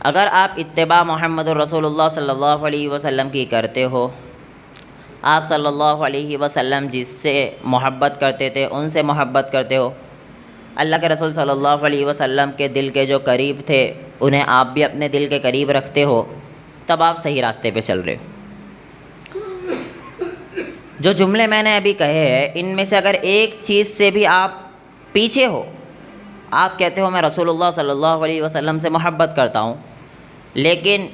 اگر آپ اتباع محمد الرسول اللہ صلی اللہ علیہ وسلم کی کرتے ہو، آپ صلی اللہ علیہ وسلم جس سے محبت کرتے تھے ان سے محبت کرتے ہو، اللہ کے رسول صلی اللہ علیہ وسلم کے دل کے جو قریب تھے انہیں آپ بھی اپنے دل کے قریب رکھتے ہو، تب آپ صحیح راستے پہ چل رہے ہو۔ جو جملے میں نے ابھی کہے ہیں ان میں سے اگر ایک چیز سے بھی آپ پیچھے ہو، آپ کہتے ہو میں رسول اللہ صلی اللہ علیہ وسلم سے محبت کرتا ہوں، لیکن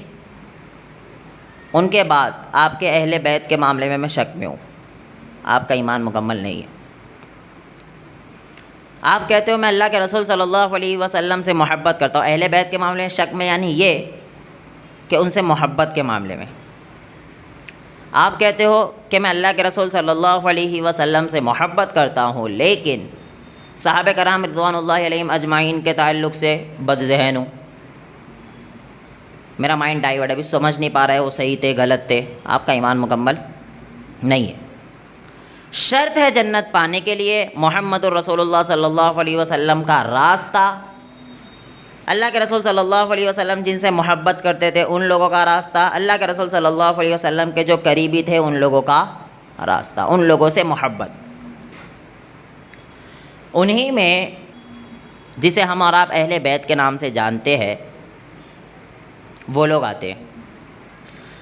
ان کے بعد آپ کے اہل بیت کے معاملے میں شک میں ہوں، آپ کا ایمان مکمل نہیں ہے۔ آپ کہتے ہو میں اللہ کے رسول صلی اللہ علیہ وسلم سے محبت کرتا ہوں، اہل بیت کے معاملے میں شک میں، یعنی یہ کہ ان سے محبت کے معاملے میں آپ کہتے ہو کہ میں اللہ کے رسول صلی اللہ علیہ وسلم سے محبت کرتا ہوں، لیکن صحابہ کرام رضوان اللہ علیہم اجمعین کے تعلق سے بد ذہن ہوں، میرا مائنڈ ڈائیورٹ، ابھی سمجھ نہیں پا رہا ہے وہ صحیح تھے غلط تھے، آپ کا ایمان مکمل نہیں ہے۔ شرط ہے جنت پانے کے لیے محمد الرسول اللہ صلی اللہ علیہ وسلم کا راستہ، اللہ کے رسول صلی اللہ علیہ وسلم جن سے محبت کرتے تھے ان لوگوں کا راستہ، اللہ کے رسول صلی اللہ علیہ وسلم کے جو قریبی تھے ان لوگوں کا راستہ، ان لوگوں سے محبت۔ انہی میں جسے ہم اور آپ اہل بیت کے نام سے جانتے ہیں وہ لوگ آتے ہیں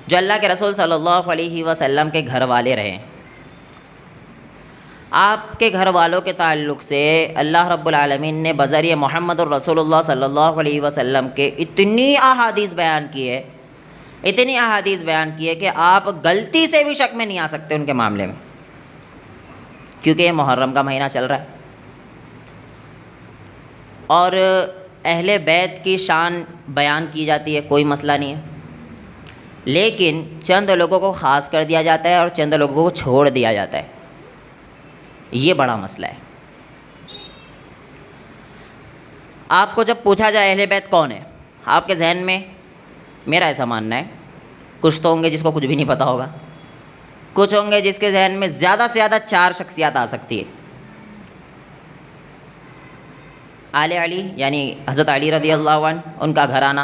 جو اللہ کے رسول صلی اللہ علیہ وسلم کے گھر والے رہے۔ آپ کے گھر والوں کے تعلق سے اللہ رب العالمین نے بذریعہ محمد الرسول اللہ صلی اللہ علیہ وسلم کے اتنی احادیث بیان کی ہے، اتنی احادیث بیان کی ہے کہ آپ غلطی سے بھی شک میں نہیں آ سکتے ان کے معاملے میں، کیونکہ یہ محرم کا مہینہ چل رہا ہے اور اہل بیت کی شان بیان کی جاتی ہے، کوئی مسئلہ نہیں ہے، لیکن چند لوگوں کو خاص کر دیا جاتا ہے اور چند لوگوں کو چھوڑ دیا جاتا ہے، یہ بڑا مسئلہ ہے۔ آپ کو جب پوچھا جائے اہل بیت کون ہے، آپ کے ذہن میں میرا ایسا ماننا ہے کچھ تو ہوں گے جس کو کچھ بھی نہیں پتہ ہوگا، کچھ ہوں گے جس کے ذہن میں زیادہ سے زیادہ 4 شخصیات آ سکتی ہے۔ آل علی یعنی حضرت علی رضی اللہ عنہ، ان کا گھرانہ،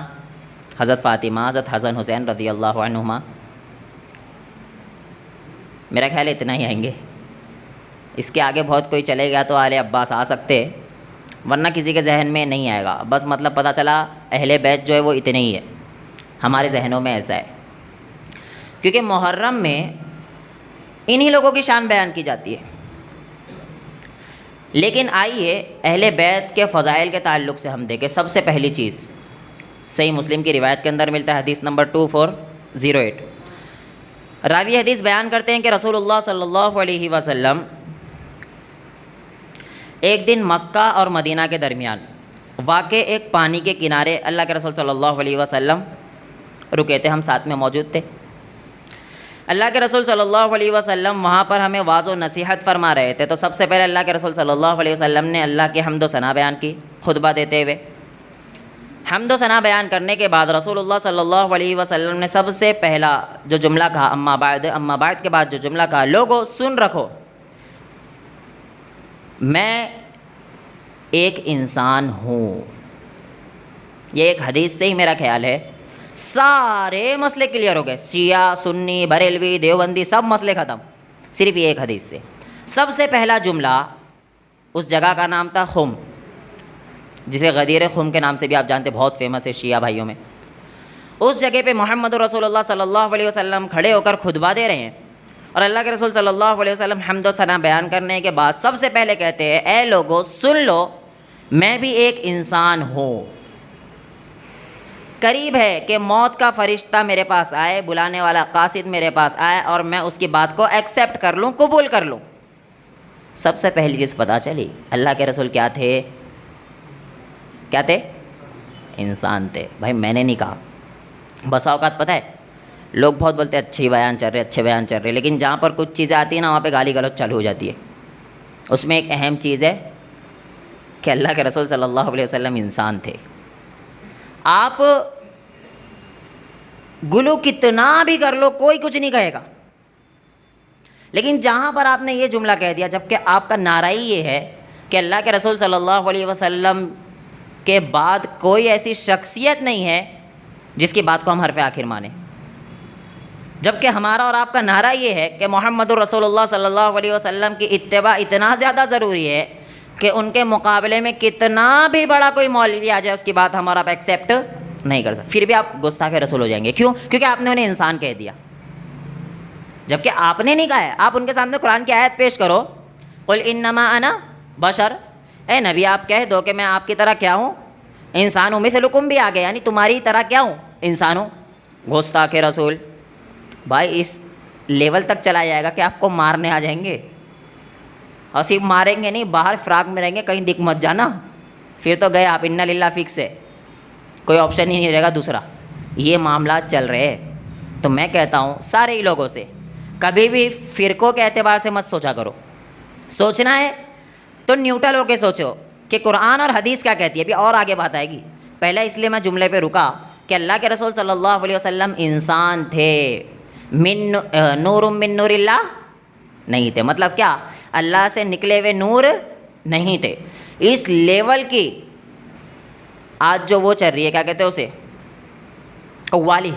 حضرت فاطمہ، حضرت حسن حسین رضی اللہ عنہما، میرا خیال ہے اتنا ہی آئیں گے، اس کے آگے بہت کوئی چلے گیا تو آل عباس آ سکتے، ورنہ کسی کے ذہن میں نہیں آئے گا، بس مطلب پتہ چلا اہل بیت جو ہے وہ اتنے ہی ہے، ہمارے ذہنوں میں ایسا ہے، کیونکہ محرم میں انہی لوگوں کی شان بیان کی جاتی ہے۔ لیکن آئیے اہل بیت کے فضائل کے تعلق سے ہم دیکھیں۔ سب سے پہلی چیز صحیح مسلم کی روایت کے اندر ملتا ہے، حدیث نمبر 2408، راوی حدیث بیان کرتے ہیں کہ رسول اللہ صلی اللہ علیہ وسلم ایک دن مکہ اور مدینہ کے درمیان واقع ایک پانی کے کنارے اللہ کے رسول صلی اللہ علیہ وسلم رکے تھے، ہم ساتھ میں موجود تھے۔ اللہ کے رسول صلی اللہ علیہ وسلم وہاں پر ہمیں واعظ و نصیحت فرما رہے تھے، تو سب سے پہلے اللہ کے رسول صلی اللہ علیہ وسلم نے اللہ کی حمد و ثنا بیان کی، خطبہ دیتے ہوئے حمد و ثنا بیان کرنے کے بعد رسول اللہ صلی اللہ علیہ وسلم نے سب سے پہلا جو جملہ کہا، اما بعد کے بعد جو جملہ کہا، لوگو سن رکھو، میں ایک انسان ہوں۔ یہ ایک حدیث سے ہی میرا خیال ہے سارے مسئلے کلیئر ہو گئے، شیعہ، سنی، بریلوی، دیوبندی، سب مسئلے ختم، صرف یہ ایک حدیث سے۔ سب سے پہلا جملہ، اس جگہ کا نام تھا خم، جسے غدیر خم کے نام سے بھی آپ جانتے، بہت فیمس ہے شیعہ بھائیوں میں۔ اس جگہ پہ محمد رسول اللہ صلی اللہ علیہ وسلم کھڑے ہو کر خطبہ دے رہے ہیں، اور اللہ کے رسول صلی اللہ علیہ وسلم حمد و ثنا بیان کرنے کے بعد سب سے پہلے کہتے ہیں، اے لوگو سن لو، میں بھی ایک انسان ہوں، قریب ہے کہ موت کا فرشتہ میرے پاس آئے، بلانے والا قاصد میرے پاس آئے اور میں اس کی بات کو ایکسیپٹ کر لوں، قبول کر لوں۔ سب سے پہلی چیز پتہ چلی اللہ کے رسول کیا تھے؟ کیا تھے؟ انسان تھے۔ بھائی میں نے نہیں کہا، بسا اوقات پتہ ہے لوگ بہت بولتے ہیں اچھے بیان چل رہے، لیکن جہاں پر کچھ چیزیں آتی ہیں نا وہاں پہ گالی گلوچ چالو ہو جاتی ہے۔ اس میں ایک اہم چیز ہے کہ اللہ کے رسول صلی اللہ علیہ وسلم انسان تھے۔ آپ گلو کتنا بھی کر لو کوئی کچھ نہیں کہے گا، لیکن جہاں پر آپ نے یہ جملہ کہہ دیا، جبکہ آپ کا نعرہ ہی یہ ہے کہ اللہ کے رسول صلی اللہ علیہ وسلم کے بعد کوئی ایسی شخصیت نہیں ہے جس کی بات کو ہم حرف آخر مانیں، جبکہ ہمارا اور آپ کا نعرہ یہ ہے کہ محمد الرسول اللہ صلی اللہ علیہ وسلم کی اتباع اتنا زیادہ ضروری ہے کہ ان کے مقابلے میں کتنا بھی بڑا کوئی مولوی آ جائے اس کی بات ہم اور آپ ایکسیپٹ نہیں کر سکتے، پھر بھی آپ گستاخ رسول ہو جائیں گے. کیوں؟ کیونکہ آپ نے انہیں انسان کہہ دیا، جبکہ آپ نے نہیں کہا ہے. آپ ان کے سامنے قرآن کی آیت پیش کرو، قل انما انا بشر، اے نبی آپ کہہ دو کہ میں آپ کی طرح کیا ہوں، انسان ہوں، مثلکم بھی آگے، یعنی تمہاری طرح کیا ہوں، انسان ہوں. گستاخ رسول بھائی اس لیول تک چلا جائے گا کہ آپ کو مارنے آ جائیں گے، اور صرف ماریں گے نہیں، باہر فراق میں رہیں گے، کہیں دکھ مت جانا، پھر تو گئے آپ، انا للہ فکس ہے، کوئی آپشن ہی نہیں رہے گا دوسرا. یہ معاملات چل رہے ہیں. تو میں کہتا ہوں سارے ہی لوگوں سے کبھی بھی فرقوں کے اعتبار سے مت سوچا کرو. سوچنا ہے تو نیوٹرل ہو کے سوچو کہ قرآن اور حدیث کیا کہتی ہے. ابھی اور آگے بات آئے گی. پہلے اس لیے میں جملے پہ رکا کہ اللہ کے رسول صلی اللہ علیہ وسلم انسان تھے، نور من نور اللہ نہیں تھے. مطلب کیا؟ اللہ سے نکلے ہوئے نور نہیں تھے. اس لیول کی آج جو وہ چل رہی ہے، کیا کہتے ہیں اسے، قوالی،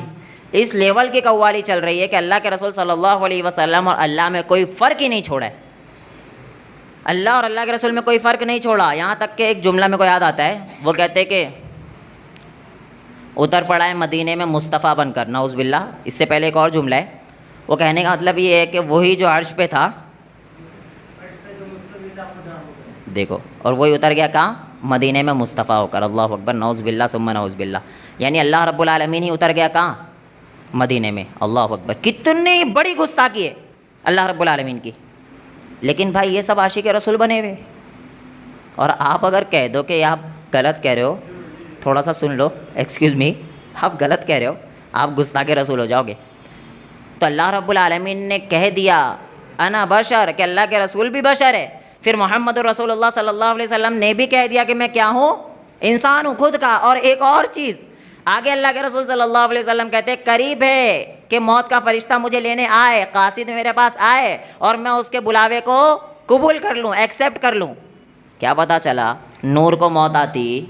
اس لیول کی قوالی چل رہی ہے کہ اللہ کے رسول صلی اللہ علیہ وسلم اور اللہ میں کوئی فرق ہی نہیں چھوڑا ہے. اللہ اور اللہ کے رسول میں کوئی فرق نہیں چھوڑا. یہاں تک کہ ایک جملہ میرے کو یاد آتا ہے، وہ کہتے کہ اتر پڑا ہے مدینے میں مصطفیٰ بن کر، نعوذ باللہ. اس سے پہلے ایک اور جملہ ہے، وہ کہنے کا مطلب یہ ہے کہ وہی جو عرش پہ تھا، دیکھو، اور وہی اتر گیا کہاں، مدینے میں مصطفیٰ ہو کر. اللہ اکبر، نعوذ باللہ ثم نعوذ باللہ. یعنی اللہ رب العالمین ہی اتر گیا کہاں، مدینے میں. اللہ اکبر، کتنی بڑی گستاخی ہے اللہ رب العالمین کی. لیکن بھائی یہ سب عاشق رسول بنے ہوئے، اور آپ اگر کہہ دو کہ آپ غلط کہہ رہے ہو، تھوڑا سا سن لو، ایکسکیوز می، آپ غلط کہہ رہے ہو، آپ گستاخ رسول ہو جاؤ گے. تو اللہ رب العالمین نے کہہ دیا انا بشر، کہ اللہ کے رسول بھی بشر ہے. پھر محمد رسول اللہ صلی اللہ علیہ وسلم نے بھی کہہ دیا کہ میں کیا ہوں، انسان ہوں خود کا. اور ایک اور چیز آگے اللہ کے رسول صلی اللہ علیہ وسلم کہتے ہیں قریب ہے کہ موت کا فرشتہ مجھے لینے آئے، قاصد میرے پاس آئے، اور میں اس کے بلاوے کو قبول کر لوں، ایکسیپٹ کر لوں. کیا پتہ چلا نور کو موت آتی.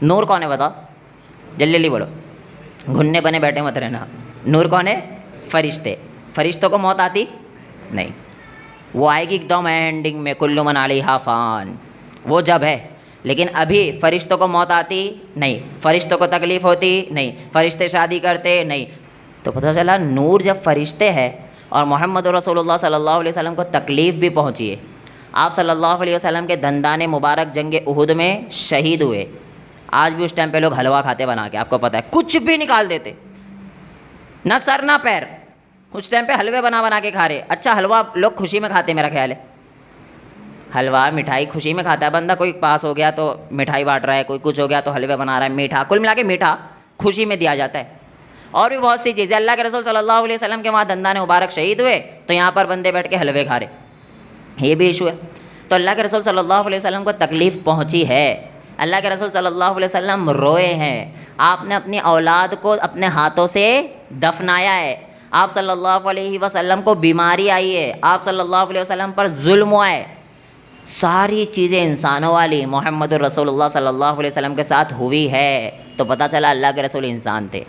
نور کون ہے بتاؤ، جلدی جلدی بولو، گھننے بنے بیٹھے مت رہنا. نور کون ہے؟ فرشتے. فرشتوں کو موت آتی نہیں، وہ آئے گی ایک دم اینڈنگ میں، کل من علیہا فان، وہ جب ہے. لیکن ابھی فرشتوں کو موت آتی نہیں، فرشتوں کو تکلیف ہوتی نہیں، فرشتے شادی کرتے نہیں. تو پتہ چلا نور جب فرشتے ہیں اور محمد رسول اللہ صلی اللہ علیہ وسلم کو تکلیف بھی پہنچی ہے. آپ صلی اللہ علیہ وسلم کے دندان مبارک جنگ احد میں شہید ہوئے. آج بھی اس ٹائم پہ لوگ حلوہ کھاتے بنا کے، آپ کو پتہ ہے، کچھ بھی نکال دیتے، نہ سر نہ پیر. اس ٹائم پہ حلوے بنا کے کھا رہے. اچھا حلوہ لوگ خوشی میں کھاتے، میرا خیال ہے حلوہ مٹھائی خوشی میں کھاتا ہے بندہ. کوئی پاس ہو گیا تو مٹھائی بانٹ رہا ہے، کوئی کچھ ہو گیا تو حلوے بنا رہا ہے، میٹھا، کل ملا کے میٹھا خوشی میں دیا جاتا ہے. اور بھی بہت سی چیزیں. اللہ کے رسول صلی اللہ علیہ وسلم کے وہاں دندان مبارک شہید ہوئے تو یہاں پر بندے بیٹھ کے حلوے کھا رہے، یہ بھی ایشو ہے. تو اللہ کے رسول صلی اللہ علیہ وسلم کو تکلیف پہنچی ہے. اللہ کے رسول صلی اللہ علیہ وسلم روئے ہیں. آپ نے اپنی اولاد کو اپنے ہاتھوں سے دفنایا ہے. آپ صلی اللہ علیہ وسلم کو بیماری آئی ہے. آپ صلی اللہ علیہ وسلم پر ظلم ہوا ہے. ساری چیزیں انسانوں والی محمد الرسول اللہ صلی اللہ علیہ وسلم کے ساتھ ہوئی ہے. تو پتہ چلا اللہ کے رسول انسان تھے.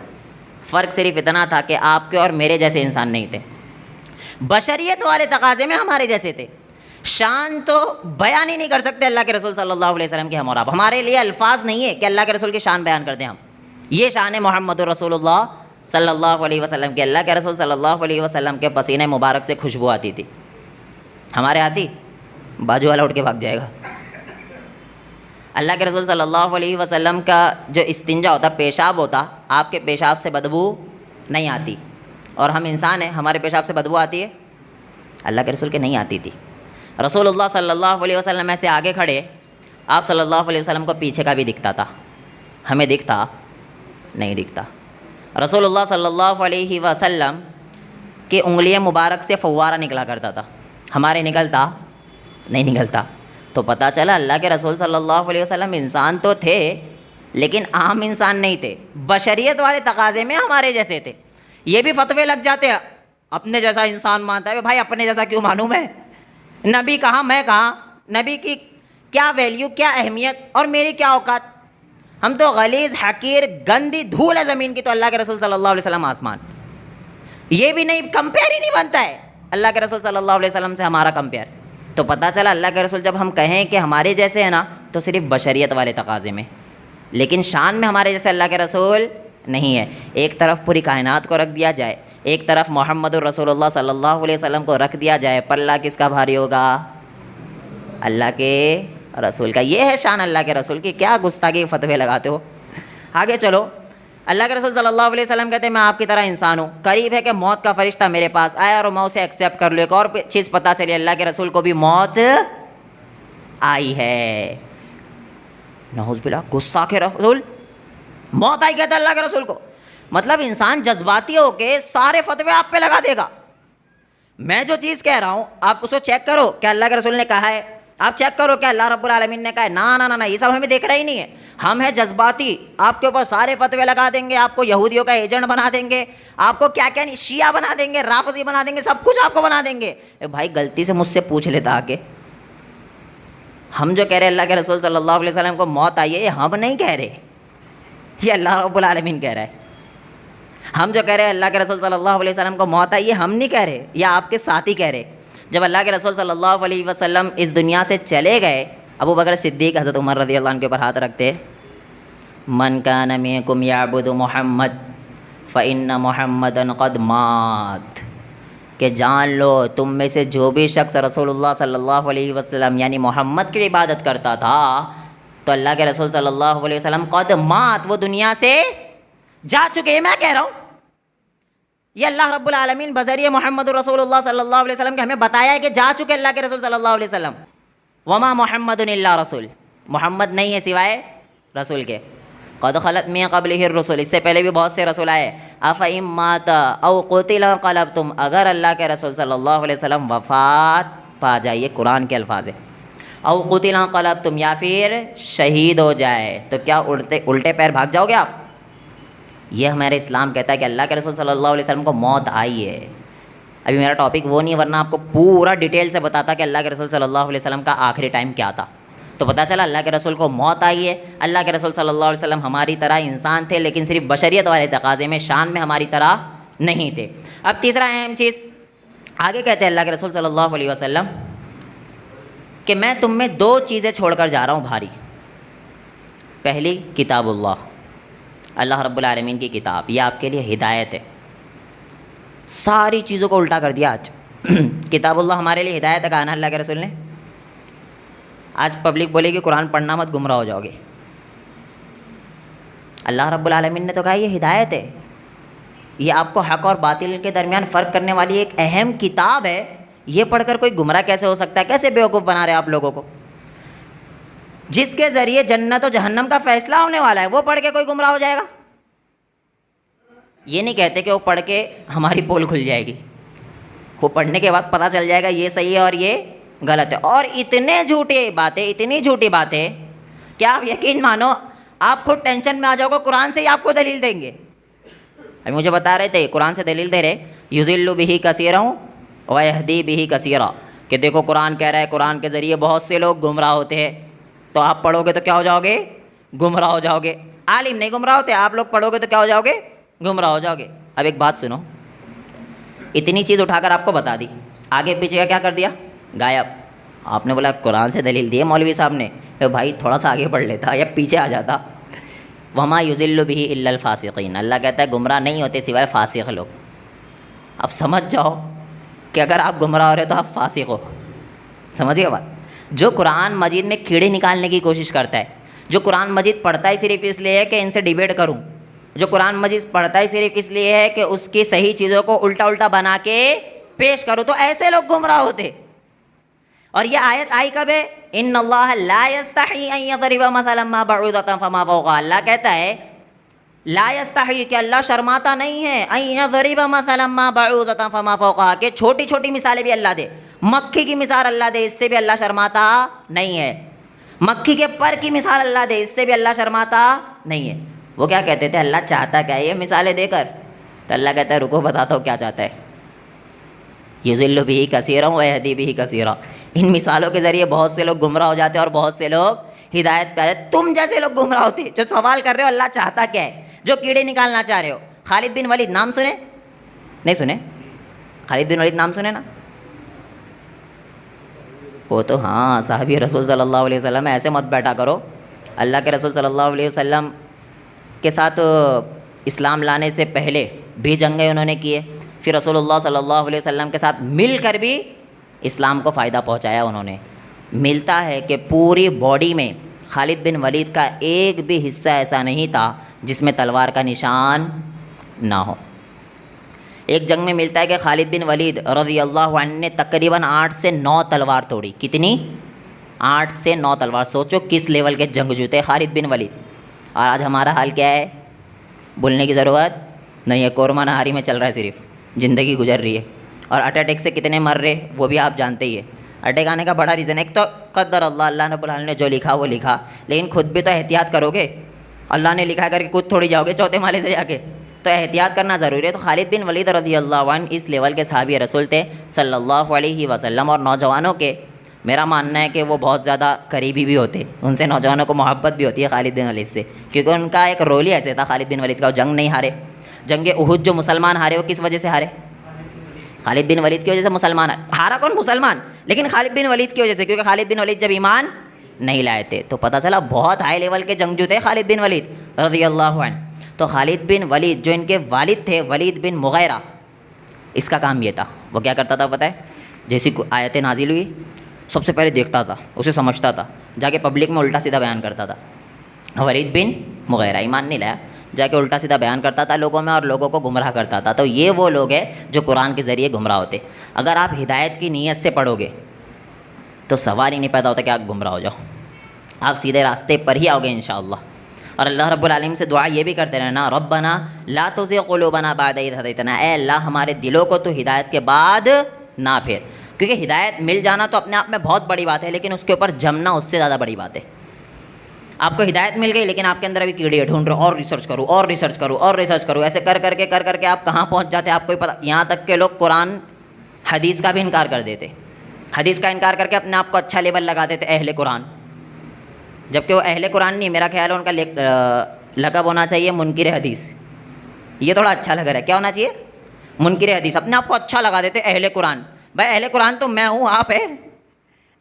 فرق صرف اتنا تھا کہ آپ کے اور میرے جیسے انسان نہیں تھے، بشریت والے تقاضے میں ہمارے جیسے تھے. شان تو بیان ہی نہیں کر سکتے اللہ کے رسول صلی اللہ علیہ وسلم کی ہم اور آپ. ہمارے لیے الفاظ نہیں ہے کہ اللہ کے رسول کی شان بیان کر دیں ہم. یہ شان ہے محمد الرسول اللہ صلی اللہ علیہ وسلم کی. اللہ کے رسول صلی اللہ علیہ وسلم کے پسینے مبارک سے خوشبو آتی تھی. ہمارے آتی؟ بازو والا اٹھ کے بھاگ جائے گا. اللہ کے رسول صلی اللہ علیہ وسلم کا جو استنجا ہوتا، پیشاب ہوتا، آپ کے پیشاب سے بدبو نہیں آتی. اور ہم انسان ہیں، ہمارے پیشاب سے بدبو آتی ہے؟ اللہ کے رسول کے نہیں آتی تھی. رسول اللہ صلی اللہ علیہ وسلم ایسے آگے کھڑے، آپ صلی اللہ علیہ وسلم کو پیچھے کا بھی دکھتا تھا. ہمیں دکھتا نہیں دکھتا. رسول اللہ صلی اللہ علیہ وسلم کی انگلیاں مبارک سے فوارہ نکلا کرتا تھا، ہمارے نکلتا نہیں نکلتا. تو پتہ چلا اللہ کے رسول صلی اللہ علیہ وسلم انسان تو تھے لیکن عام انسان نہیں تھے، بشریت والے تقاضے میں ہمارے جیسے تھے. یہ بھی فتوے لگ جاتے ہیں، اپنے جیسا انسان مانتا ہے. بھائی اپنے جیسا کیوں مانوں میں؟ نبی کہاں، میں کہاں؟ نبی کی کیا ویلیو، کیا اہمیت، اور میری کیا اوقات؟ ہم تو غلیظ حقیر گندی دھول ہے زمین کی، تو اللہ کے رسول صلی اللہ علیہ وسلم آسمان. یہ بھی نہیں، کمپیئر ہی نہیں بنتا ہے اللہ کے رسول صلی اللہ علیہ وسلم سے ہمارا کمپیئر. تو پتہ چلا اللہ کے رسول جب ہم کہیں کہ ہمارے جیسے ہیں نا تو صرف بشریت والے تقاضے میں، لیکن شان میں ہمارے جیسے اللہ کے رسول نہیں ہے. ایک طرف پوری کائنات کو رکھ دیا جائے، ایک طرف محمد الرسول اللہ صلی اللہ علیہ وسلم کو رکھ دیا جائے، پلہ کس کا بھاری ہوگا؟ اللہ کے رسول کا. یہ ہے شان اللہ کے رسول کی. کیا گستاخی فتوے لگاتے ہو. آگے چلو. اللہ کے رسول صلی اللہ علیہ وسلم کہتے ہیں میں آپ کی طرح انسان ہوں، قریب ہے کہ موت کا فرشتہ میرے پاس آیا اور میں اسے ایکسیپٹ کر لوں. ایک اور چیز پتہ چلی، اللہ کے رسول کو بھی موت آئی ہے. نعوذ باللہ، گستاخ رسول موت آئی کہتا ہے اللہ کے رسول کو. مطلب انسان جذباتی ہو کے سارے فتوے آپ پہ لگا دے گا. میں جو چیز کہہ رہا ہوں آپ اس کو چیک کرو کیا اللہ کے رسول نے کہا ہے، آپ چیک کرو کیا اللہ رب العالمین نے کہا ہے. نا یہ سب ہمیں دیکھ رہا ہی نہیں ہے. ہم ہیں جذباتی، آپ کے اوپر سارے فتوے لگا دیں گے، آپ کو یہودیوں کا ایجنٹ بنا دیں گے، آپ کو کیا کیا نہیں، شیعہ بنا دیں گے، رافضی بنا دیں گے، سب کچھ آپ کو بنا دیں گے. بھائی غلطی سے مجھ سے پوچھ لیتا آ کے. ہم جو کہہ رہے ہیں اللہ کے رسول صلی اللہ علیہ وسلم کو موت آئی ہے، یہ ہم نہیں کہہ رہے، یہ اللہ رب العالمین کہہ رہا ہے. ہم جو کہہ رہے ہیں اللہ کے رسول صلی اللہ علیہ وسلم کو موت آئی، یہ ہم نہیں کہہ رہے، یا آپ کے ساتھی کہہ رہے. جب اللہ کے رسول صلی اللہ علیہ وسلم اس دنیا سے چلے گئے، ابو بکر صدیق حضرت عمر رضی اللہ عنہ کے اوپر ہاتھ رکھتے، من کان منکم یعبد محمد فإن محمدا قد مات، کہ جان لو تم میں سے جو بھی شخص رسول اللہ صلی اللہ علیہ وسلم یعنی محمد کی عبادت کرتا تھا تو اللہ کے رسول صلی اللہ علیہ وسلم قد مات، وہ دنیا سے جا چکے. یہ میں کہہ رہا ہوں، یہ اللہ رب العالمین بذریعہ محمد رسول اللہ صلی اللہ علیہ وسلم کے ہمیں بتایا ہے کہ جا چکے اللہ کے رسول صلی اللہ علیہ وسلم. وما محمد الا رسول، محمد نہیں ہے سوائے رسول کے. قد خلت من قبلہ الرسل، اس سے پہلے بھی بہت سے رسول آئے. افئن مات او قتل انقلبتم، اگر اللہ کے رسول صلی اللہ علیہ وسلم وفات پا جائے، قرآن کے الفاظ ہے، او قتل انقلبتم، یا پھر شہید ہو جائے تو کیا الٹے پیر بھاگ جاؤ گے آپ؟ یہ ہمارے اسلام کہتا ہے کہ اللہ کے رسول صلی اللہ علیہ وسلم کو موت آئی ہے. ابھی میرا ٹاپک وہ نہیں، ورنہ آپ کو پورا ڈیٹیل سے بتاتا کہ اللہ کے رسول صلی اللہ علیہ وسلم کا آخری ٹائم کیا تھا. تو پتہ چلا اللہ کے رسول کو موت آئی ہے. اللہ کے رسول صلی اللہ علیہ وسلم ہماری طرح انسان تھے، لیکن صرف بشریت والے تقاضے میں، شان میں ہماری طرح نہیں تھے. اب تیسرا اہم چیز آگے کہتے ہیں اللہ کے رسول صلی اللہ علیہ وسلم کہ میں تم میں دو چیزیں چھوڑ کر جا رہا ہوں بھاری. پہلی کتاب اللہ، اللہ رب العالمین کی کتاب، یہ آپ کے لیے ہدایت ہے. ساری چیزوں کو الٹا کر دیا آج. کتاب اللہ ہمارے لیے ہدایت ہے، کہا نا اللہ کے رسول نے. آج پبلک بولے کہ قرآن پڑھنا مت، گمراہ ہو جاؤ گے. اللہ رب العالمین نے تو کہا یہ ہدایت ہے، یہ آپ کو حق اور باطل کے درمیان فرق کرنے والی ایک اہم کتاب ہے. یہ پڑھ کر کوئی گمراہ کیسے ہو سکتا ہے؟ کیسے بیوقوف بنا رہے آپ لوگوں کو؟ جس کے ذریعے جنت و جہنم کا فیصلہ ہونے والا ہے، وہ پڑھ کے کوئی گمراہ ہو جائے گا؟ یہ نہیں کہتے کہ وہ پڑھ کے ہماری پول کھل جائے گی، وہ پڑھنے کے بعد پتہ چل جائے گا یہ صحیح ہے اور یہ غلط ہے. اور اتنی جھوٹی باتیں کہ آپ یقین مانو آپ خود ٹینشن میں آ جاؤ گے. قرآن سے ہی آپ کو دلیل دیں گے. ابھی مجھے بتا رہے تھے قرآن سے دلیل دے رہے، یضل بہ کثیرا ویہدی بہ کثیرا، کہ دیکھو قرآن کہہ رہا ہے قرآن کے ذریعے بہت سے لوگ گمراہ ہوتے ہیں. تو آپ پڑھو گے تو کیا ہو جاؤ گے؟ گمراہ ہو جاؤ گے. عالم نہیں گمراہ ہوتے، آپ لوگ پڑھو گے تو کیا ہو جاؤ گے؟ گمراہ ہو جاؤ گے. اب ایک بات سنو، اتنی چیز اٹھا کر آپ کو بتا دی، آگے پیچھے کا کیا کر دیا؟ غائب. آپ نے بولا قرآن سے دلیل دی مولوی صاحب نے، بھائی تھوڑا سا آگے پڑھ لیتا یا پیچھے آ جاتا. وما یضل بہ الا الفاسقین، اللہ کہتا ہے گمراہ نہیں ہوتے سوائے فاسق لوگ. اب سمجھ جاؤ کہ اگر آپ گمراہ ہو رہے تو آپ فاسق ہو. سمجھیے بات. جو قرآن مجید میں کیڑے نکالنے کی کوشش کرتا ہے، جو قرآن مجید پڑھتا ہی صرف اس لیے ہے کہ ان سے ڈیبیٹ کروں، جو قرآن مجید پڑھتا ہی صرف اس لیے ہے کہ اس کی صحیح چیزوں کو الٹا بنا کے پیش کرو، تو ایسے لوگ گمراہ ہوتے. اور یہ آیت آئی کب ہے؟ ان اللہ لا یستحی ان یضرب مثلا ما بعوضۃ فما فوقها، اللہ کہتا ہے لا یستحی کہ اللہ شرماتا نہیں ہے، ان یضرب مثلا ما بعوضۃ فما فوقها، کہ چھوٹی چھوٹی مثالیں بھی اللہ دے، مکھی کی مثال اللہ دے، اس سے بھی اللہ شرماتا نہیں ہے. مکھی کے پر کی مثال اللہ دے، اس سے بھی اللہ شرماتا نہیں ہے. وہ کیا کہتے تھے؟ اللہ چاہتا کیا ہے یہ مثالیں دے کر؟ تو اللہ کہتا ہے رکو بتاتا ہوں کیا چاہتا ہے. یضل بہ کثیرا ویہدی بہ کثیرا، ان مثالوں کے ذریعے بہت سے لوگ گمراہ ہو جاتے ہیں اور بہت سے لوگ ہدایت پہ آ جائے. تم جیسے لوگ گمراہ ہوتے جو سوال کر رہے ہو اللہ چاہتا کیا ہے, جو کیڑے نکالنا چاہ رہے ہو. خالد بن ولید نام سنے؟ نہیں سنے؟ خالد بن ولید نام سنے نا؟ وہ تو ہاں صحابی رسول صلی اللہ علیہ وسلم. ایسے مت بیٹھا کرو. اللہ کے رسول صلی اللہ علیہ وسلم کے ساتھ اسلام لانے سے پہلے بھی جنگیں انہوں نے کیے, پھر رسول اللہ صلی اللہ علیہ وسلم کے ساتھ مل کر بھی اسلام کو فائدہ پہنچایا انہوں نے. ملتا ہے کہ پوری باڈی میں خالد بن ولید کا ایک بھی حصہ ایسا نہیں تھا جس میں تلوار کا نشان نہ ہو. ایک جنگ میں ملتا ہے کہ خالد بن ولید رضی اللہ عنہ نے تقریباً 8 سے 9 تلوار توڑی. کتنی؟ 8 سے 9 تلوار. سوچو کس لیول کے جنگجو تھے خالد بن ولید. اور آج ہمارا حال کیا ہے؟ بولنے کی ضرورت نہیں ہے, قورمہ نہاری میں چل رہا ہے, صرف زندگی گزر رہی ہے. اور اٹیک سے کتنے مر رہے وہ بھی آپ جانتے ہی ہے. اٹیک آنے کا بڑا ریزن ایک تو قدر اللہ, اللہ رب العالمین نے جو لکھا وہ لکھا, لیکن خود بھی تو احتیاط کرو گے. اللہ نے لکھا کر کے کود تھوڑی جاؤ گے چوتھے مالے سے جا کے, تو احتیاط کرنا ضروری ہے. تو خالد بن ولید رضی اللہ عنہ اس لیول کے صحابی رسول تھے صلی اللہ علیہ وسلم. اور نوجوانوں کے میرا ماننا ہے کہ وہ بہت زیادہ قریبی بھی ہوتے, ان سے نوجوانوں کو محبت بھی ہوتی ہے خالد بن ولید سے, کیونکہ ان کا ایک رول ہی ایسے تھا خالد بن ولید کا. وہ جنگ نہیں ہارے. جنگ احد جو مسلمان ہارے وہ کس وجہ سے ہارے؟ خالد بن ولید کی وجہ سے مسلمان ہارا. کون؟ مسلمان. لیکن خالد بن ولید کی وجہ سے, کیونکہ خالد بن ولید جب ایمان نہیں لائے تھے تو پتہ چلا بہت ہائی لیول کے جنگجو تھے خالد بن ولید رضی اللہ عنہ. تو خالد بن ولید جو ان کے والد تھے ولید بن مغیرہ, اس کا کام یہ تھا, وہ کیا کرتا تھا پتہ ہے؟ جیسی آیتیں نازل ہوئی سب سے پہلے دیکھتا تھا, اسے سمجھتا تھا, جا کے پبلک میں الٹا سیدھا بیان کرتا تھا. ولید بن مغیرہ ایمان نہیں لایا, جا کے الٹا سیدھا بیان کرتا تھا لوگوں میں اور لوگوں کو گمراہ کرتا تھا. تو یہ وہ لوگ ہیں جو قرآن کے ذریعے گمراہ ہوتے. اگر آپ ہدایت کی نیت سے پڑھو گے تو سوال ہی نہیں پیدا ہوتا کہ آپ گمراہ ہو جاؤ, آپ سیدھے راستے پر ہی آؤ گے انشاءاللہ. اور اللہ رب العالمین سے دعا یہ بھی کرتے رہنا, ربنا لا تزغ قلوبنا بعد اذ ہدیتنا, اے اللہ ہمارے دلوں کو تو ہدایت کے بعد نہ پھیر. کیونکہ ہدایت مل جانا تو اپنے آپ میں بہت بڑی بات ہے, لیکن اس کے اوپر جمنا اس سے زیادہ بڑی بات ہے. آپ کو ہدایت مل گئی لیکن آپ کے اندر ابھی کیڑے ڈھونڈ رہے, اور ریسرچ کرو اور ریسرچ کرو اور ریسرچ کرو, ایسے کر کر کے آپ کہاں پہنچ جاتے آپ کو ہی پتہ. یہاں تک کہ لوگ قرآن حدیث کا بھی انکار کر دیتے, حدیث کا انکار کر کے اپنے آپ کو اچھا لیبل لگاتے تھے اہل قرآن, جبکہ وہ اہل قرآن نہیں. میرا خیال ہے ان کا لقب ہونا چاہیے منکر حدیث. یہ تھوڑا اچھا لگ رہا ہے, کیا ہونا چاہیے؟ منکر حدیث. اپنے آپ کو اچھا لگا دیتے اہل قرآن. بھائی اہل قرآن تو میں ہوں, آپ ہے.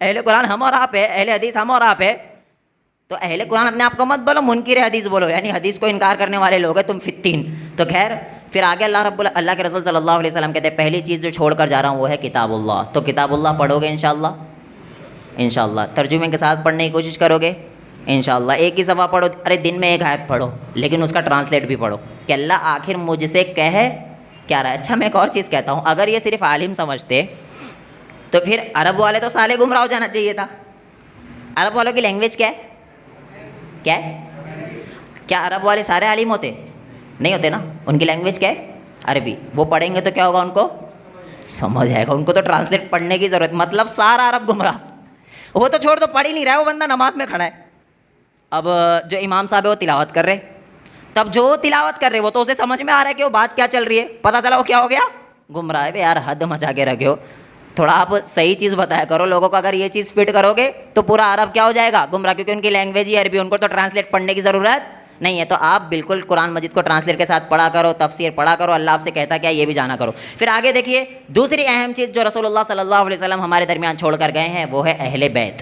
اہل قرآن ہم اور آپ ہے, اہل حدیث ہم اور آپ ہے. تو اہل قرآن اپنے آپ کو مت بولو, منکر حدیث بولو, یعنی حدیث کو انکار کرنے والے لوگ ہیں تم فتین. تو خیر پھر آگے اللہ کے رسول صلی اللہ علیہ وسلم کہتے ہیں پہلی چیز جو چھوڑ کر جا رہا ہوں وہ ہے کتاب اللہ. تو کتاب اللہ پڑھو گے انشاءاللہ, انشاءاللہ ترجمے کے ساتھ پڑھنے کی کوشش کرو گے انشاءاللہ. ایک ہی صفحہ پڑھو, ارے دن میں ایک آیت پڑھو, لیکن اس کا ٹرانسلیٹ بھی پڑھو کہ اللہ آخر مجھ سے کہے کیا رہا ہے. اچھا میں ایک اور چیز کہتا ہوں, اگر یہ صرف عالم سمجھتے تو پھر عرب والے تو سالے گمراہ ہو جانا چاہیے تھا. عرب والوں کی لینگویج کیا ہے؟ کیا ہے؟ کیا عرب والے سارے عالم ہوتے؟ نہیں ہوتے نا. ان کی لینگویج کیا ہے؟ عربی. وہ پڑھیں گے تو کیا ہوگا, ان کو سمجھ آئے گا. ان کو تو ٹرانسلیٹ پڑھنے کی ضرورت, مطلب سارا عرب گمراہ. وہ تو چھوڑ دو, پڑھ ہی نہیں رہا ہے, وہ بندہ نماز میں کھڑا ہے. اب جو امام صاحب ہے وہ تلاوت کر رہے, تب جو تلاوت کر رہے وہ تو اسے سمجھ میں آ رہا ہے کہ وہ بات کیا چل رہی ہے. پتہ چلا وہ کیا ہو گیا, گمراہ ہے. یار حد مچا کے رکھے ہو, تھوڑا آپ صحیح چیز بتایا کرو لوگوں کو. اگر یہ چیز فٹ کرو گے تو پورا عرب کیا ہو جائے گا, گمراہ, کیونکہ ان کی لینگویج ہی عربی, ان کو تو ٹرانسلیٹ پڑھنے کی ضرورت نہیں ہے. تو آپ بالکل قرآن مجید کو ٹرانسلیٹ کے ساتھ پڑھا کرو, تفسیر پڑھا کرو, اللہ آپ سے کہتا کیا یہ بھی جانا کرو. پھر آگے دیکھیے دوسری اہم چیز جو رسول اللہ صلی اللہ علیہ وسلم ہمارے درمیان چھوڑ کر گئے ہیں وہ ہے اہل بیت,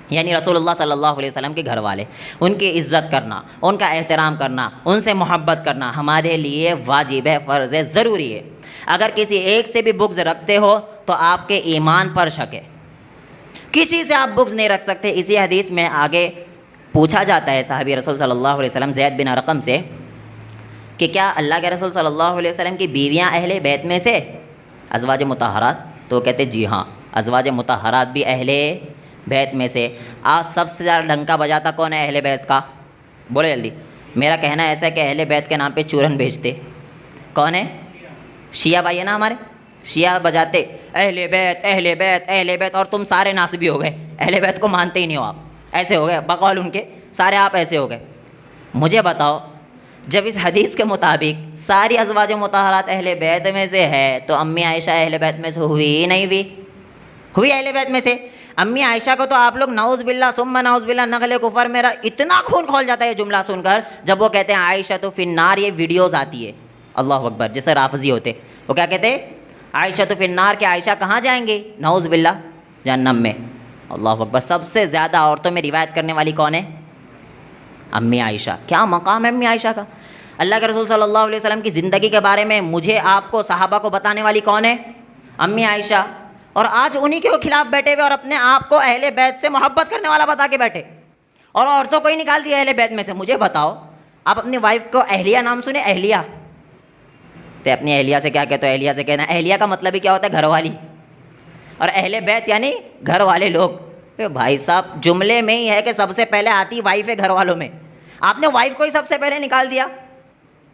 یعنی رسول اللہ صلی اللہ علیہ وسلم کے گھر والے. ان کی عزت کرنا, ان کا احترام کرنا, ان سے محبت کرنا ہمارے لیے واجب ہے, فرض ہے, ضروری ہے. اگر کسی ایک سے بھی بغض رکھتے ہو تو آپ کے ایمان پر شک ہے. کسی سے آپ بغض نہیں رکھ سکتے. اسی حدیث میں آگے پوچھا جاتا ہے صحابی رسول صلی اللہ علیہ وسلم زید بن ارقم سے کہ کیا اللہ کے رسول صلی اللہ علیہ وسلم کی بیویاں اہل بیت میں سے ازواج مطہرات؟ تو کہتے جی ہاں, ازواج مطہرات بھی اہل بیت میں سے. آج سب سے زیادہ ڈنکا بجاتا کون ہے اہل بیت کا؟ بولے جلدی. میرا کہنا ایسا ہے کہ اہل بیت کے نام پہ چورن بھیجتے کون ہے؟ شیعہ بھائی ہے نا ہمارے, شیعہ بجاتے اہل بیت اہل بیت اہل بیت, اور تم سارے ناسبی ہو گئے, اہل بیت کو مانتے ہی نہیں ہو آپ, ایسے ہو گئے بقول ان کے سارے آپ ایسے ہو گئے. مجھے بتاؤ جب اس حدیث کے مطابق ساری ازواج مطہرات اہل بیت میں سے ہے تو امی عائشہ اہل بیت میں سے ہوئی ہی نہیں ہوئی؟ ہوئی اہل بیت میں سے. امی عائشہ کو تو آپ لوگ نعوذ باللہ ثم نعوذ باللہ نقل کفر، میرا اتنا خون کھول جاتا ہے یہ جملہ سن کر جب وہ کہتے ہیں عائشہ تو فی النار. یہ ویڈیوز آتی ہے، اللہ اکبر، جیسے رافضی ہوتے وہ کیا کہتے ہیں عائشہ تو فی النار، کہ عائشہ کہاں جائیں گے؟ نعوذ باللہ جہنم میں. اللہ اکبر. سب سے زیادہ عورتوں میں روایت کرنے والی کون ہے؟ امی عائشہ. کیا مقام ہے امی عائشہ کا. اللہ کے رسول صلی اللہ علیہ وسلم کی زندگی کے بارے میں مجھے آپ کو صحابہ کو بتانے والی کون ہے؟ امی عائشہ. اور آج انہی کے خلاف بیٹھے ہوئے اور اپنے آپ کو اہل بیت سے محبت کرنے والا بتا کے بیٹھے، اور عورتوں کو ہی نکال دیا اہل بیت میں سے. مجھے بتاؤ، آپ اپنی وائف کو اہلیہ نام سنے؟ اہلیہ تو اپنی اہلیہ سے کیا کہتے ہو؟ اہلیہ سے کہنا، اہلیہ کا مطلب ہی کیا ہوتا ہے؟ گھر والی. اور اہل بیت یعنی گھر والے لوگ. بھائی صاحب جملے میں ہی ہے کہ سب سے پہلے آتی وائف ہے گھر والوں میں، آپ نے وائف کو ہی سب سے پہلے نکال دیا.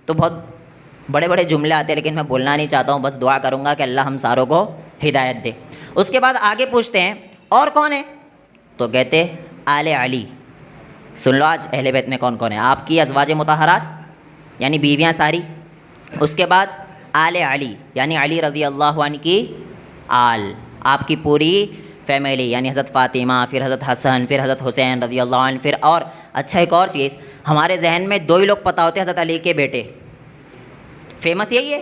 تو بہت بڑے بڑے جملے آتے ہیں، لیکن میں بولنا نہیں چاہتا ہوں، بس دعا کروں گا کہ اللہ ہم ساروں کو ہدایت دے. اس کے بعد آگے پوچھتے ہیں اور کون ہے؟ تو کہتے آل علی. سن لو آج اہل بیت میں کون کون ہے. آپ کی ازواج مطہرات یعنی بیویاں ساری، اس کے بعد آل علی یعنی علی رضی اللہ عنہ کی آل، آپ کی پوری فیملی یعنی حضرت فاطمہ، پھر حضرت حسن، پھر حضرت حسین رضی اللہ عنہ. پھر اور اچھا ایک اور چیز، ہمارے ذہن میں دو ہی لوگ پتہ ہوتے ہیں، حضرت علی کے بیٹے. فیمس یہی ہے،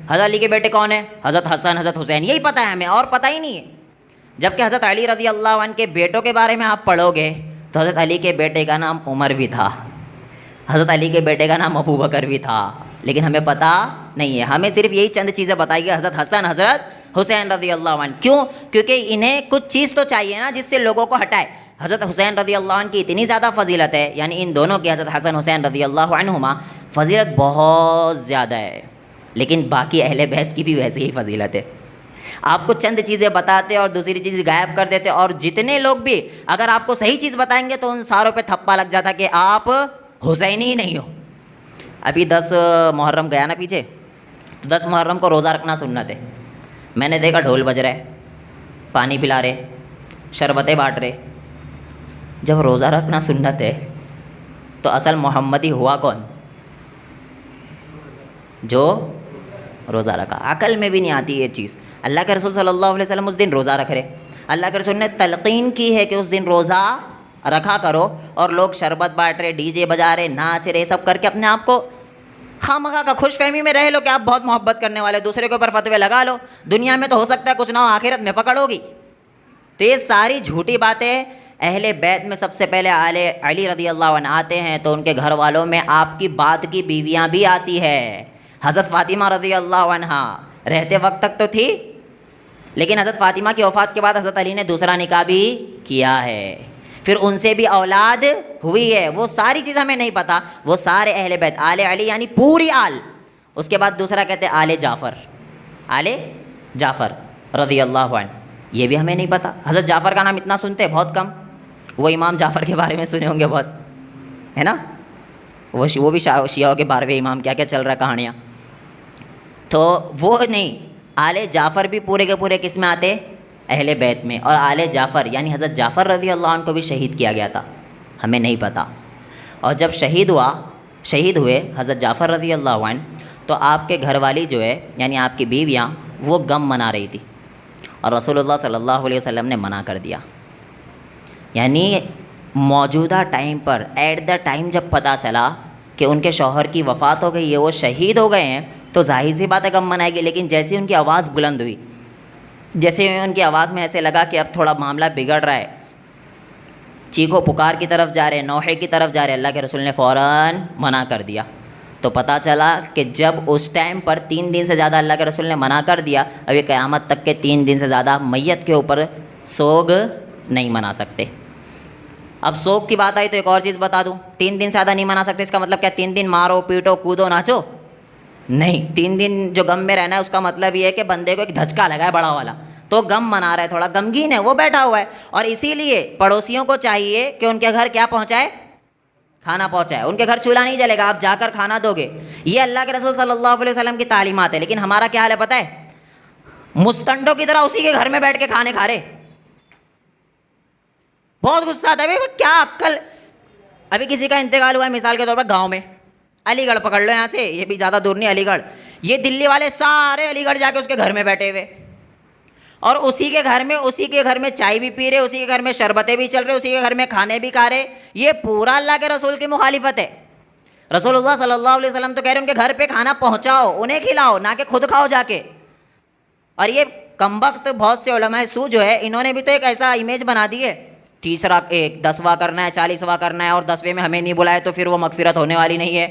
حضرت علی کے بیٹے کون ہیں؟ حضرت حسن، حضرت حسین، یہی پتہ ہے ہمیں، اور پتہ ہی نہیں ہے. جبکہ حضرت علی رضی اللہ عنہ کے بیٹوں کے بارے میں آپ پڑھو گے تو حضرت علی کے بیٹے کا نام عمر بھی تھا، حضرت علی کے بیٹے کا نام ابو بکر بھی تھا، لیکن ہمیں پتہ نہیں ہے. ہمیں صرف یہی چند چیزیں بتائی گئی، حضرت حسن، حضرت حسین رضی اللہ عنہ. کیوں؟ کیونکہ انہیں کچھ چیز تو چاہیے نا جس سے لوگوں کو ہٹائے. حضرت حسین رضی اللہ عنہ کی اتنی زیادہ فضیلت ہے، یعنی ان دونوں کی، حضرت حسن حسین رضی اللہ عنہما، فضیلت بہت زیادہ ہے، لیکن باقی اہل بیت کی بھی ویسے ہی فضیلت ہے. آپ کو چند چیزیں بتاتے اور دوسری چیز غائب کر دیتے، اور جتنے لوگ بھی اگر آپ کو صحیح چیز بتائیں گے تو ان ساروں پہ تھپا لگ جاتا کہ آپ حسینی ہی نہیں ہو. ابھی 10 محرم گیا نا پیچھے، 10 محرم کو روزہ رکھنا سنت ہے. میں نے دیکھا ڈھول بج رہے، پانی پلا رہے، شربتیں بانٹ رہے. جب روزہ رکھنا سنت ہے تو اصل محمدی ہوا کون؟ جو روزہ رکھا. عقل میں بھی نہیں آتی یہ چیز. اللہ کے رسول صلی اللہ علیہ وسلم اس دن روزہ رکھ رہے، اللہ کے رسول نے تلقین کی ہے کہ اس دن روزہ رکھا کرو، اور لوگ شربت بانٹ رہے، ڈی جے بجا رہے، ناچ رہے، سب کر کے اپنے آپ کو خواہ کا خوش فہمی میں رہ لو کہ آپ بہت محبت کرنے والے، دوسرے کے اوپر فتوے لگا لو. دنیا میں تو ہو سکتا ہے کچھ نہ ہو، آخرت میں پکڑ ہوگی. تو یہ ساری جھوٹی باتیں. اہل بیت میں سب سے پہلے آل علی رضی اللہ عنہ آتے ہیں، تو ان کے گھر والوں میں آپ کی بات کی بیویاں بھی آتی ہے. حضرت فاطمہ رضی اللہ عنہ رہتے وقت تک تو تھی، لیکن حضرت فاطمہ کی وفات کے بعد حضرت علی نے دوسرا نکاح بھی کیا ہے، پھر ان سے بھی اولاد ہوئی ہے. وہ ساری چیز ہمیں نہیں پتہ. وہ سارے اہل بیت، آل علی یعنی پوری آل. اس کے بعد دوسرا کہتے ہیں آل جعفر، آل جعفر رضی اللہ عنہ، یہ بھی ہمیں نہیں پتہ. حضرت جعفر کا نام اتنا سنتے ہیں بہت کم. وہ امام جعفر کے بارے میں سنے ہوں گے بہت، ہے نا، وہ بھی شیعوں کے 12ویں امام، کیا کیا چل رہا ہے کہانیاں. تو وہ نہیں، آل جعفر بھی پورے کے پورے کس میں آتے؟ اہل بیت میں. اور آل جعفر یعنی حضرت جعفر رضی اللہ عنہ کو بھی شہید کیا گیا تھا، ہمیں نہیں پتہ. اور جب شہید ہوئے حضرت جعفر رضی اللہ عنہ، تو آپ کے گھر والی جو ہے یعنی آپ کی بیویاں، وہ غم منا رہی تھی، اور رسول اللہ صلی اللہ علیہ وسلم نے منع کر دیا. یعنی موجودہ ٹائم پر، ایٹ دا ٹائم جب پتہ چلا کہ ان کے شوہر کی وفات ہو گئی ہے، وہ شہید ہو گئے ہیں، تو ظاہر سی بات ہے غم منائے گی. لیکن جیسے ہی ان کی آواز بلند ہوئی، جیسے ان کی آواز میں ایسے لگا کہ اب تھوڑا معاملہ بگڑ رہا ہے، چیخو پکار کی طرف جا رہے ہیں، نوحے کی طرف جا رہے ہیں، اللہ کے رسول نے فوراً منع کر دیا. تو پتہ چلا کہ جب اس ٹائم پر 3 دن سے زیادہ اللہ کے رسول نے منع کر دیا، ابھی قیامت تک کے 3 دن سے زیادہ میت کے اوپر سوگ نہیں منا سکتے. اب سوگ کی بات آئی تو ایک اور چیز بتا دوں، 3 دن سے زیادہ نہیں منا سکتے. اس کا مطلب کیا 3 دن مارو پیٹو کودو ناچو؟ نہیں. 3 دن جو غم میں رہنا ہے اس کا مطلب یہ ہے کہ بندے کو ایک دھچکا لگا ہے بڑا والا، تو غم منا رہا ہے، تھوڑا غمگین ہے، وہ بیٹھا ہوا ہے. اور اسی لیے پڑوسیوں کو چاہیے کہ ان کے گھر کیا پہنچائے؟ کھانا پہنچائے. ان کے گھر چولہا نہیں جلے گا، آپ جا کر کھانا دو گے. یہ اللہ کے رسول صلی اللہ علیہ وسلم کی تعلیمات ہے. لیکن ہمارا کیا حال ہے پتہ ہے؟ مستنڈوں کی طرح اسی کے گھر میں بیٹھ کے کھانے کھا رہے. بہت غصہ آتا ہے بھائی، کیا عقل. ابھی کسی کا انتقال ہوا ہے مثال کے طور پر گاؤں میں، علی گڑھ پکڑ لو یہاں سے، یہ بھی زیادہ دور نہیں علی گڑھ، یہ دلی والے سارے علی گڑھ جا کے اس کے گھر میں بیٹھے ہوئے، اور اسی کے گھر میں چائے بھی پی رہے، اسی کے گھر میں شربتیں بھی چل رہے، اسی کے گھر میں کھانے بھی کھا رہے. یہ پورا اللہ کے رسول کی مخالفت ہے. رسول اللہ صلی اللہ علیہ وسلم تو کہہ رہے ان کے گھر پہ کھانا پہنچاؤ، انہیں کھلاؤ، نہ کہ خود کھاؤ جا کے. اور یہ کمبخت بہت سے علماء سو جو ہے انہوں نے بھی تو ایک ایسا امیج بنا دی ہے، 10واں کرنا ہے، 40واں کرنا ہے، اور 10ویں میں ہمیں نہیں بلائے تو پھر وہ مغفرت ہونے والی نہیں ہے.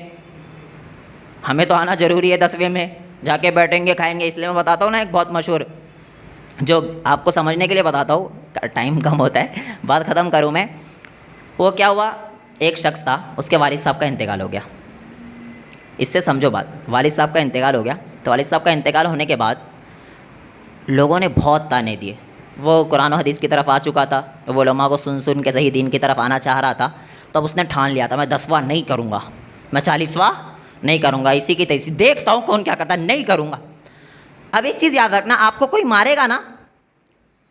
ہمیں تو آنا ضروری ہے 10ویں میں، جا کے بیٹھیں گے کھائیں گے. اس لیے میں بتاتا ہوں نا ایک بہت مشہور، جو آپ کو سمجھنے کے لیے بتاتا ہوں، ٹائم کم ہوتا ہے، بات ختم کروں میں. وہ کیا ہوا، ایک شخص تھا، اس کے والد صاحب کا انتقال ہو گیا. اس سے سمجھو بات، والد صاحب کا انتقال ہو گیا. تو والد صاحب کا انتقال ہونے کے بعد لوگوں نے بہت تانے دیے. وہ قرآن و حدیث کی طرف آ چکا تھا، وہ علماء کو سن کے صحیح دین کی طرف آنا چاہ رہا تھا. تو اب اس نے ٹھان لیا تھا میں 10واں نہیں کروں گا، میں 40واں نہیں کروں گا، اسی کی تیسی دیکھتا ہوں کون کیا کرتا ہے، نہیں کروں گا. اب ایک چیز یاد رکھنا، آپ کو کوئی مارے گا نا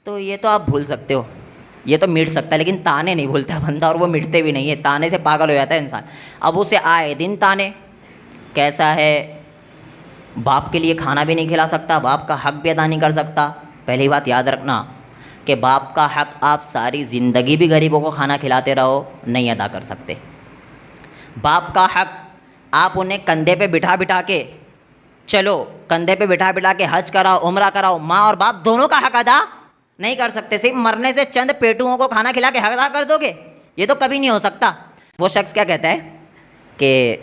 تو یہ تو آپ بھول سکتے ہو، یہ تو مٹ سکتا ہے، لیکن تانے نہیں بھولتا بندہ، اور وہ مٹتے بھی نہیں ہے. تانے سے پاگل ہو جاتا ہے انسان. اب اسے آئے دن تانے، کیسا ہے، باپ کے لیے کھانا بھی نہیں کھلا سکتا، باپ کا حق بھی ادا نہیں کر سکتا. پہلی بات یاد رکھنا کہ باپ کا حق آپ ساری زندگی بھی غریبوں کو کھانا کھلاتے رہو نہیں ادا کر سکتے. باپ کا حق آپ انہیں کندھے پہ بٹھا کے چلو، کندھے پہ بٹھا کے حج کراؤ، عمرہ کراؤ، ماں اور باپ دونوں کا حق ادا نہیں کر سکتے. صرف مرنے سے چند پیٹوؤں کو کھانا کھلا کے حق ادا کر دو گے، یہ تو کبھی نہیں ہو سکتا. وہ شخص کیا کہتا ہے کہ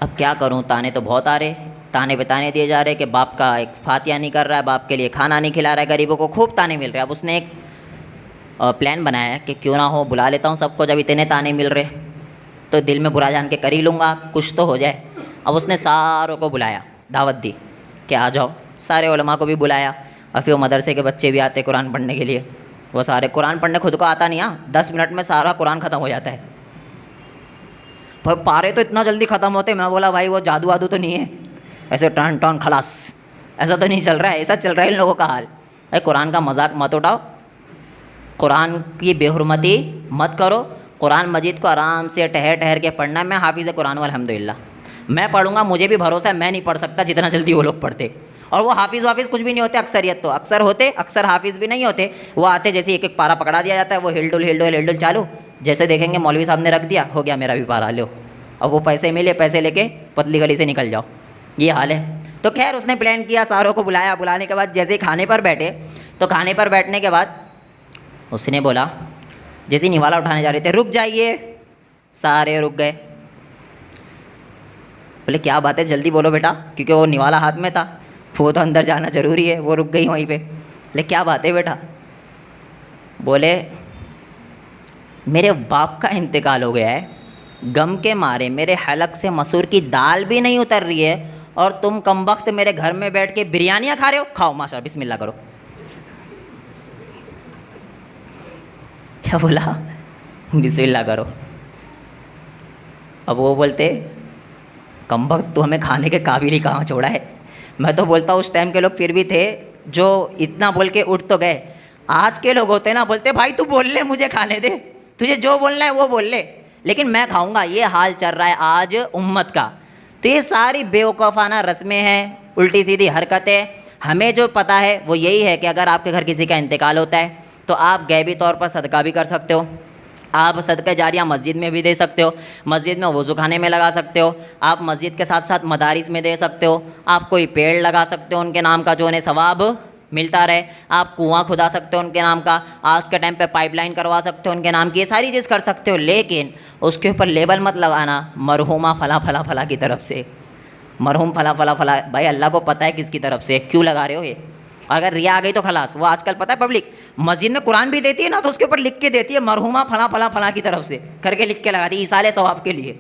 اب کیا کروں، تانے تو بہت آ رہے، تانے پہ تانے دیے جا رہے کہ باپ کا ایک فاتحہ نہیں کر رہا ہے، باپ کے لیے کھانا نہیں کھلا رہا ہے، غریبوں کو خوب تانے مل رہے. اب اس نے ایک پلان بنایا ہے کہ کیوں نہ ہو بلا لیتا ہوں سب کو، جب اتنے تانے مل رہے تو دل میں برا جان کے کر ہی لوں گا، کچھ تو ہو جائے. اب اس نے ساروں کو بلایا، دعوت دی کہ آ جاؤ. سارے علماء کو بھی بلایا، اور پھر وہ مدرسے کے بچے بھی آتے قرآن پڑھنے کے لیے. وہ سارے قرآن پڑھنے خود کو آتا نہیں، 10 منٹ میں سارا قرآن ختم ہو جاتا ہے. پارے تو اتنا جلدی ختم ہوتے. میں بولا بھائی وہ جادو وادو تو نہیں ہے، ایسے ٹان ٹان خلاص ایسا تو نہیں چل رہا ہے، ایسا چل رہا ہے ان لوگوں کا حال. بھائی قرآن کا مذاق مت اٹھاؤ، قرآن کی بے حرمتی مت کرو. قرآن مجید کو آرام سے ٹہر کے پڑھنا ہے. میں حافظ قرآن ہوں الحمدللہ، میں پڑھوں گا، مجھے بھی بھروسہ ہے میں نہیں پڑھ سکتا جتنا جلدی وہ لوگ پڑھتے. اور وہ حافظ کچھ بھی نہیں ہوتے، اکثریت تو اکثر ہوتے، اکثر حافظ بھی نہیں ہوتے. وہ آتے جیسے ایک ایک پارا پکڑا دیا جاتا ہے، وہ ہل ڈل چالو، جیسے دیکھیں گے مولوی صاحب نے رکھ دیا، ہو گیا میرا بھی پارا لو. اب وہ پیسے ملے، پیسے لے کے پتلی گلی سے نکل جاؤ، یہ حال ہے. تو خیر اس نے پلان کیا، ساروں کو بلایا. بلانے کے بعد جیسے ہی کھانے پر بیٹھے تو کھانے پر بیٹھنے کے بعد اس نے بولا، جیسے نوالا اٹھانے جا رہے تھے، رک جائیے. سارے رک گئے. بولے کیا بات ہے، جلدی بولو بیٹا، کیونکہ وہ نوالا ہاتھ میں تھا، وہ تو اندر جانا ضروری ہے. وہ رک گئی وہیں پہ. بولے کیا بات ہے بیٹا. بولے میرے باپ کا انتقال ہو گیا ہے، غم کے مارے میرے حلق سے مسور کی دال بھی نہیں اتر رہی ہے، اور تم کمبخت میرے گھر میں بیٹھ کے بریانیاں کھا رہے ہو. کھاؤ ماشاءاللہ، بسم اللہ کرو. کیا بولا؟ بسم اللہ کرو. اب وہ بولتے کمبخت تو ہمیں کھانے کے قابل ہی کہاں چھوڑا ہے. میں تو بولتا ہوں اس ٹائم کے لوگ پھر بھی تھے جو اتنا بول کے اٹھ تو گئے. آج کے لوگ ہوتے نا، بولتے بھائی تو بول لے، مجھے کھانے دے، تجھے جو بولنا ہے وہ بول لے، لیکن میں کھاؤں گا. یہ حال چل رہا ہے آج امت کا. تو یہ ساری بیوقوفانہ رسمیں ہیں، الٹی سیدھی حرکتیں. ہمیں جو پتہ ہے وہ یہی ہے کہ اگر آپ کے گھر کسی کا انتقال ہوتا ہے تو آپ غیبی طور پر صدقہ بھی کر سکتے ہو. آپ صدقہ جاریہ مسجد میں بھی دے سکتے ہو، مسجد میں وضو خانے میں لگا سکتے ہو، آپ مسجد کے ساتھ ساتھ مدارس میں دے سکتے ہو، آپ کوئی پیڑ لگا سکتے ہو ان کے نام کا جو انہیں ثواب ملتا رہے، آپ کنواں کھدا سکتے ہو ان کے نام کا، آج کے ٹائم پہ پائپ لائن کروا سکتے ہو ان کے نام کی. یہ ساری چیز کر سکتے ہو، لیکن اس کے اوپر لیبل مت لگانا مرحومہ فلاں فلاں فلاں کی طرف سے، مرحوم فلاں فلاں فلاں. بھائی اللہ کو پتہ ہے کس کی طرف سے، کیوں لگا رہے ہو یہ؟ اگر ریا آ گئی تو خلاص. وہ آج کل پتہ ہے پبلک مسجد میں قرآن بھی دیتی ہے نا، تو اس کے اوپر لکھ کے دیتی ہے مرحومہ فلاں فلاں فلاں کی طرف سے کر کے لکھ کے لگاتی ہے ایصال ثواب کے لیے.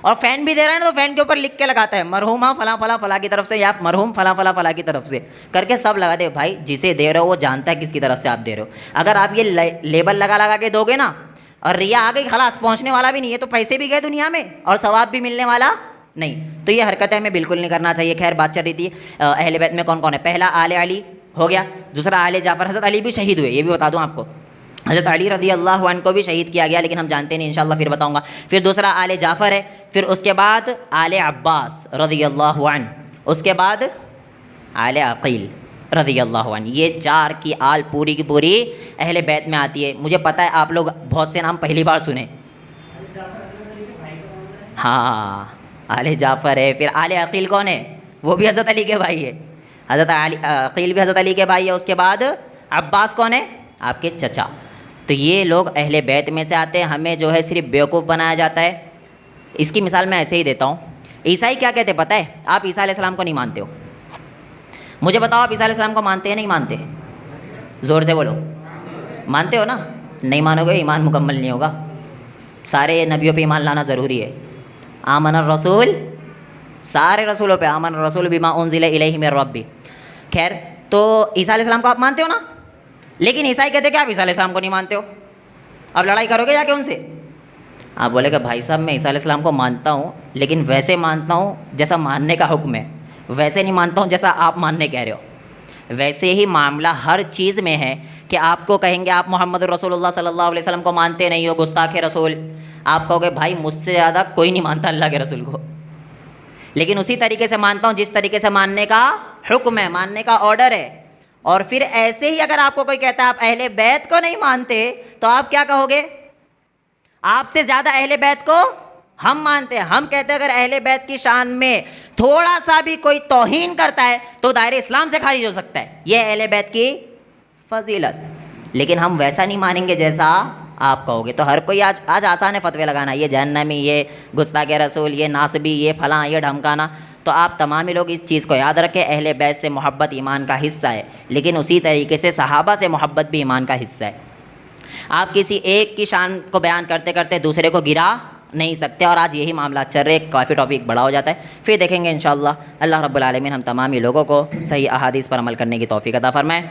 اور فین بھی دے رہا ہے نا تو فین کے اوپر لکھ کے لگاتا ہے مرحومہ فلاں فلاں فلاں کی طرف سے یا مرحوم فلاں فلاں فلاں کی طرف سے کر کے سب لگا دے. بھائی جسے دے رہے ہو وہ جانتا ہے کس کی طرف سے آپ دے رہے ہو. اگر آپ یہ لیبل لگا کے دو گے نا اور ریا آ گئی خلاص، پہنچنے والا بھی نہیں ہے، تو پیسے بھی گئے دنیا میں اور ثواب بھی ملنے والا نہیں. تو یہ حرکتیں ہمیں بالکل نہیں کرنا چاہیے. خیر بات چل رہی تھی اہل بیت میں کون کون ہے. پہلا آل علی ہو گیا، دوسرا آل جعفر. حضرت علی بھی شہید ہوئے، یہ بھی بتا دوں آپ کو. حضرت علی رضی اللہ عنہ کو بھی شہید کیا گیا، لیکن ہم جانتے نہیں، انشاءاللہ پھر بتاؤں گا. پھر دوسرا آل جعفر ہے، پھر اس کے بعد آل عباس رضی اللہ عنہ، اس کے بعد آل عقیل. رضی اللہ عنہ. یہ 4 کی آل پوری کی پوری اہل بیت میں آتی ہے. مجھے پتہ ہے آپ لوگ بہت سے نام پہلی بار سنے. ہاں آل جعفر ہے. پھر آل عقیل کون ہے؟ وہ بھی حضرت علی کے بھائی ہے. حضرت عقیل بھی حضرت علی کے بھائی ہے. اس کے بعد عباس کون ہے؟ آپ کے چچا. تو یہ لوگ اہل بیت میں سے آتے ہیں. ہمیں جو ہے صرف بیوقوف بنایا جاتا ہے. اس کی مثال میں ایسے ہی دیتا ہوں. عیسائی کیا کہتے ہیں پتہ ہے؟ آپ عیسیٰ علیہ السلام کو نہیں مانتے ہو. مجھے بتاؤ آپ عیسیٰ علیہ السلام کو مانتے ہیں نہیں مانتے؟ زور سے بولو. مانتے ہو نا؟ نہیں مانو گے ایمان مکمل نہیں ہوگا. سارے نبیوں پہ ایمان لانا ضروری ہے. آمن الرسول، سارے رسولوں پہ آمن الرسول بما انزل الیہ من ربہ. خیر، تو عیسیٰ علیہ السلام کو آپ مانتے ہو نا؟ لیکن عیسائی کہتے ہیں کہ آپ عیسیٰ علیہ السلام کو نہیں مانتے ہو. اب لڑائی کرو گے جا کے ان سے. آپ بولے کہ بھائی صاحب میں عیسیٰ علیہ السلام کو مانتا ہوں، لیکن ویسے مانتا ہوں جیسا ماننے کا حکم ہے، ویسے نہیں مانتا ہوں جیسا آپ ماننے کہہ رہے ہو. ویسے ہی معاملہ ہر چیز میں ہے کہ آپ کو کہیں گے آپ محمد رسول اللہ صلی اللہ علیہ وسلم کو مانتے نہیں ہو، گستاخ رسول. آپ کہو گے بھائی مجھ سے زیادہ کوئی نہیں مانتا اللہ کے رسول کو، لیکن اسی طریقے سے مانتا ہوں جس طریقے سے ماننے کا حکم ہے، ماننے کا آرڈر ہے. اور پھر ایسے ہی اگر آپ کو کوئی کہتا ہے آپ اہل بیت کو نہیں مانتے تو آپ کیا کہو گے؟ آپ سے زیادہ اہل بیت کو ہم مانتے ہیں. ہم کہتے ہیں اگر اہل بیت کی شان میں تھوڑا سا بھی کوئی توہین کرتا ہے تو دائرہ اسلام سے خارج ہو سکتا ہے. یہ اہل بیت کی فضیلت. لیکن ہم ویسا نہیں مانیں گے جیسا آپ کہو گے. تو ہر کوئی آج آسان ہے فتوے لگانا، یہ جہنمی، یہ گستاخ رسول، یہ ناصبی، یہ فلاں، یہ ڈھمکانا. تو آپ تمام ہی لوگ اس چیز کو یاد رکھیں، اہل بیت سے محبت ایمان کا حصہ ہے، لیکن اسی طریقے سے صحابہ سے محبت بھی ایمان کا حصہ ہے. آپ کسی ایک کی شان کو بیان کرتے کرتے دوسرے کو گرا نہیں سکتے. اور آج یہی معاملات چل رہے، کافی ٹاپک بڑا ہو جاتا ہے. پھر دیکھیں گے انشاءاللہ. اللہ رب العالمین ہم تمام ہی لوگوں کو صحیح احادیث پر عمل کرنے کی توفیق عطا فرمائے.